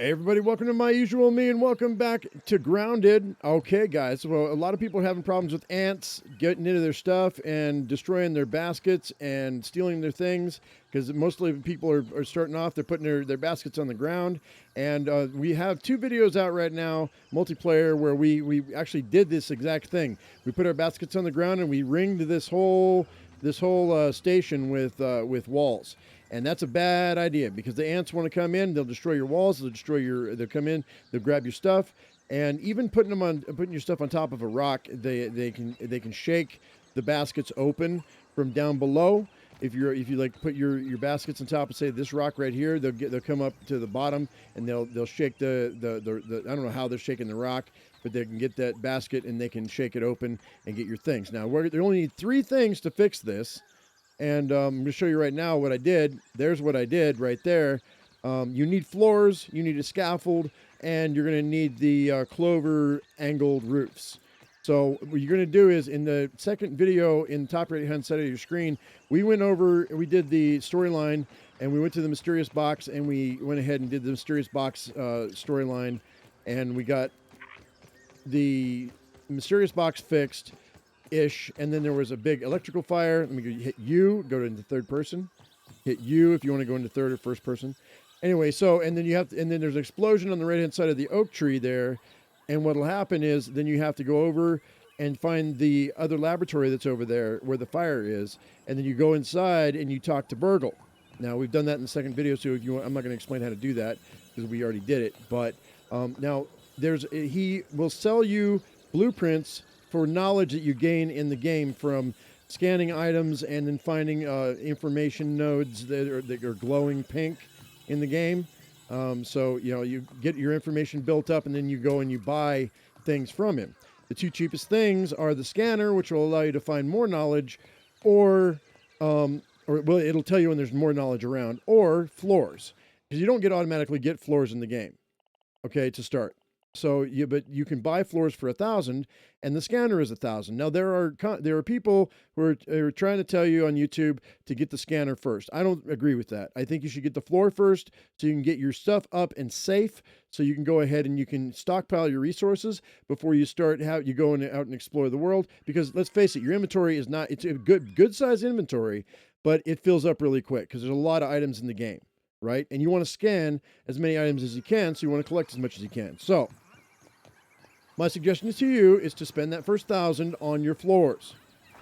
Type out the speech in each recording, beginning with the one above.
Hey everybody, welcome to My Usual Me and welcome back to Grounded. Okay guys, well a lot of people are having problems with ants getting into their stuff and destroying their baskets and stealing their things because mostly people are starting off, they're putting their baskets on the ground. And we have two videos out right now, multiplayer, where we actually did this exact thing. We put our baskets on the ground and we ringed this whole station with walls. And that's a bad idea because the ants want to come in, they'll destroy your walls, they'll come in, they'll grab your stuff, and even putting your stuff on top of a rock, they can shake the baskets open from down below. If you like put your baskets on top of, say, this rock right here, they'll come up to the bottom and they'll shake the I don't know how they're shaking the rock, but they can get that basket and they can shake it open and get your things. Now they only need three things to fix this. And I'm going to show you right now what I did. There's what I did right there. You need floors, you need a scaffold, and you're going to need the clover angled roofs. So what you're going to do is, in the second video in the top right hand side of your screen, we did the storyline, and we went to the mysterious box, and we went ahead and did the mysterious box storyline, and we got the mysterious box fixed ish, and then there was a big electrical fire. Let me hit U, go into third person. Hit U if you want to go into third or first person. Anyway, so and then there's an explosion on the right hand side of the oak tree there, and what'll happen is then you have to go over and find the other laboratory that's over there where the fire is, and then you go inside and you talk to Burgle. Now we've done that in the second video, so if you want, I'm not going to explain how to do that because we already did it. But now he will sell you blueprints for knowledge that you gain in the game from scanning items and then finding information nodes that are glowing pink in the game. So you get your information built up, and then you go and you buy things from him. The two cheapest things are the scanner, which will allow you to find more knowledge, or it'll tell you when there's more knowledge around, or floors, because you don't automatically get floors in the game. Okay, to start. So but you can buy floors for 1,000, and the scanner is 1,000. Now there are people who are trying to tell you on YouTube to get the scanner first. I don't agree with that. I think you should get the floor first, so you can get your stuff up and safe, so you can go ahead and you can stockpile your resources before you start you go out and explore the world. Because let's face it, your inventory is not, it's a good size inventory, but it fills up really quick because there's a lot of items in the game, right? And you want to scan as many items as you can, so you want to collect as much as you can. So my suggestion to you is to spend that first 1,000 on your floors,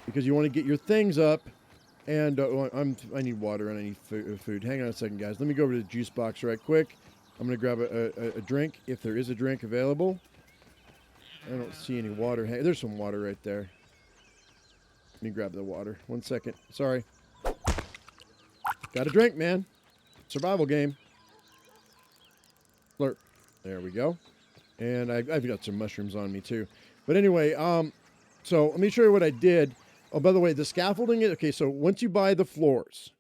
because you want to get your things up. And I need water and I need food. Hang on a second, guys. Let me go over to the juice box right quick. I'm going to grab a drink, if there is a drink available. I don't see any water. Hey, there's some water right there. Let me grab the water. 1 second. Sorry. Got a drink, man. Survival game. Slurp. There we go. And I've got some mushrooms on me too. But anyway, so let me show you what I did. Oh, by the way, the scaffolding is okay. So once you buy the floors,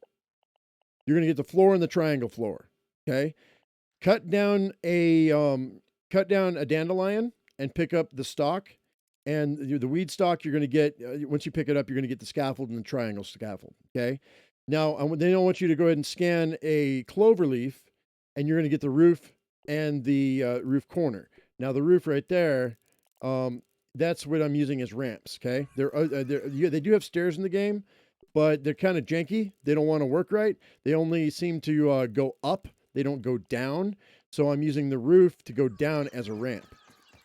you're going to get the floor and the triangle floor. Okay. Cut down a dandelion and pick up the stalk. And the weed stalk you're going to get, once you pick it up, you're going to get the scaffold and the triangle scaffold. Okay. Now, then I want you to go ahead and scan a clover leaf, and you're going to get the roof and the roof corner. Now the roof right there, that's what I'm using as ramps. Okay, they do have stairs in the game, but they're kind of janky. They don't want to work right. They only seem to go up. They don't go down. So I'm using the roof to go down as a ramp.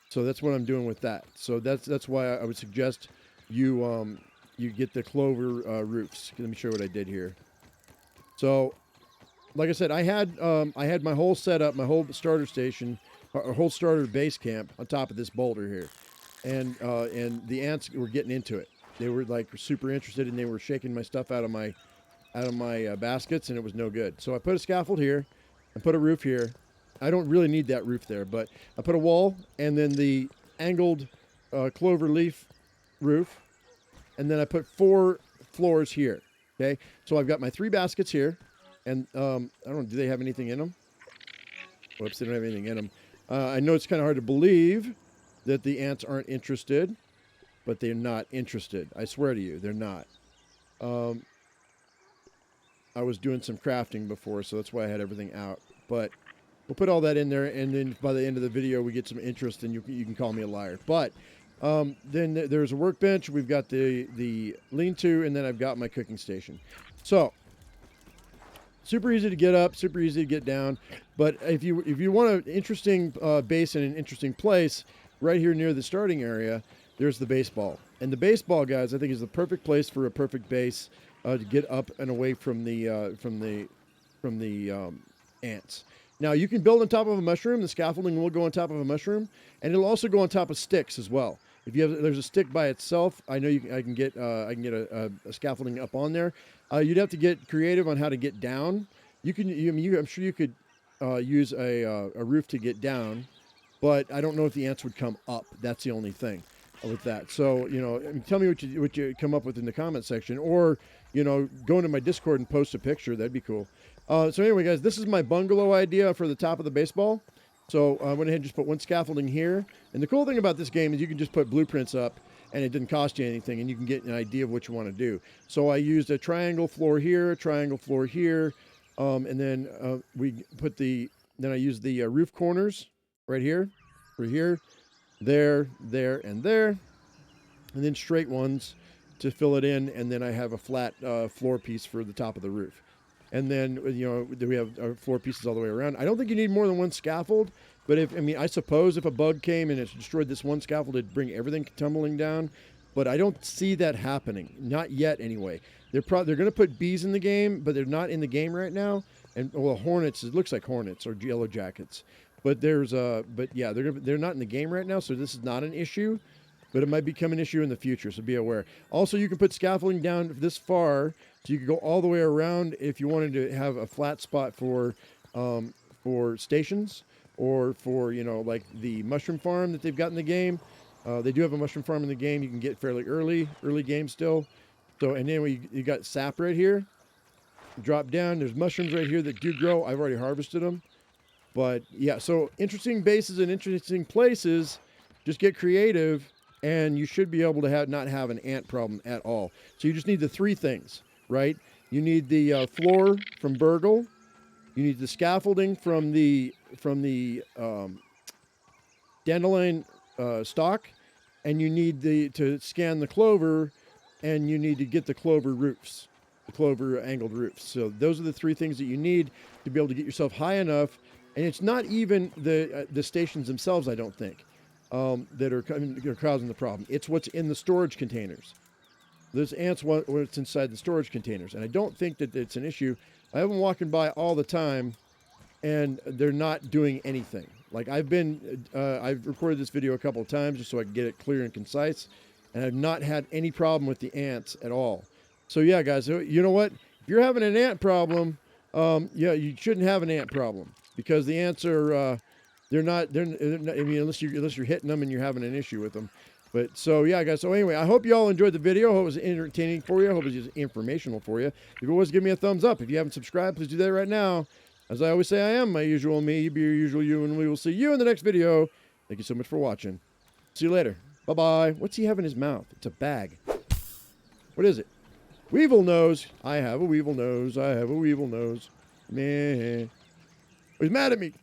So that's what I'm doing with that. So that's why I would suggest you get the clover roofs. Let me show you what I did here. So, like I said, I had my whole setup, my whole starter station, our whole starter base camp on top of this boulder here, and the ants were getting into it. They were like super interested, and they were shaking my stuff out of my baskets, and it was no good. So I put a scaffold here, and put a roof here. I don't really need that roof there, but I put a wall, and then the angled clover leaf roof, and then I put 4 floors here. Okay, so I've got my 3 baskets here, and I don't know, do they have anything in them? Whoops, they don't have anything in them. I know it's kind of hard to believe that the ants aren't interested, but they're not interested. I swear to you, they're not. I was doing some crafting before, so that's why I had everything out. But We'll put all that in there, and then by the end of the video, we get some interest, and you can call me a liar. But then there's a workbench. We've got the lean-to, and then I've got my cooking station. So super easy to get up, super easy to get down. But if you want an interesting base in an interesting place, right here near the starting area, there's the baseball. And the baseball, guys, I think is the perfect place for a perfect base to get up and away from the ants. Now you can build on top of a mushroom. The scaffolding will go on top of a mushroom, and it'll also go on top of sticks as well. If you have, there's a stick by itself. I know I can get a scaffolding up on there. You'd have to get creative on how to get down. I'm sure you could use a roof to get down, but I don't know if the ants would come up. That's the only thing with that. So tell me what you come up with in the comment section, or go into my Discord and post a picture. That'd be cool. So anyway, guys, this is my bungalow idea for the top of the baseball. So I went ahead and just put one scaffolding here. And the cool thing about this game is you can just put blueprints up, and it didn't cost you anything, and you can get an idea of what you want to do. So I used a triangle floor here, a triangle floor here, and then then I used the roof corners right here, for here, there, and there, and then straight ones to fill it in, and then I have a flat floor piece for the top of the roof. And then, we have our floor pieces all the way around. I don't think you need more than one scaffold, but I suppose if a bug came and it destroyed this one scaffold, it'd bring everything tumbling down. But I don't see that happening. Not yet, anyway. They're going to put bees in the game, but they're not in the game right now. And, well, hornets, it looks like hornets or yellow jackets. But they're not in the game right now, so this is not an issue. But it might become an issue in the future, so be aware. Also, you can put scaffolding down this far, so you can go all the way around if you wanted to have a flat spot for stations, or for, like the mushroom farm that they've got in the game. They do have a mushroom farm in the game. You can get fairly early game still. So, and then you got sap right here. Drop down. There's mushrooms right here that do grow. I've already harvested them. But yeah, so interesting bases and interesting places. Just get creative, and you should be able to not have an ant problem at all. So you just need the three things, right? You need the floor from Burgle. You need the scaffolding from the dandelion stalk, and you need to scan the clover, and you need to get the clover roofs, the clover angled roofs. So those are the three things that you need to be able to get yourself high enough. And it's not even the stations themselves, I don't think, that are causing the problem. It's what's in the storage containers. Those ants want what's inside the storage containers, and I don't think that it's an issue. I have them walking by all the time, and they're not doing anything. Like I've recorded this video a couple of times just so I can get it clear and concise, and I've not had any problem with the ants at all. So yeah, guys, you know what? If you're having an ant problem, you shouldn't have an ant problem, because the ants are they're not. Unless you're hitting them and you're having an issue with them. But so yeah, guys. So anyway, I hope you all enjoyed the video. I hope it was entertaining for you. I hope it was informational for you. If it was, give me a thumbs up. If you haven't subscribed, please do that right now. As I always say, I am my usual me. You be your usual you, and we will see you in the next video. Thank you so much for watching. See you later. Bye bye. What's he have in his mouth? It's a bag. What is it? Weevil nose. I have a weevil nose. I have a weevil nose. Meh. He's mad at me.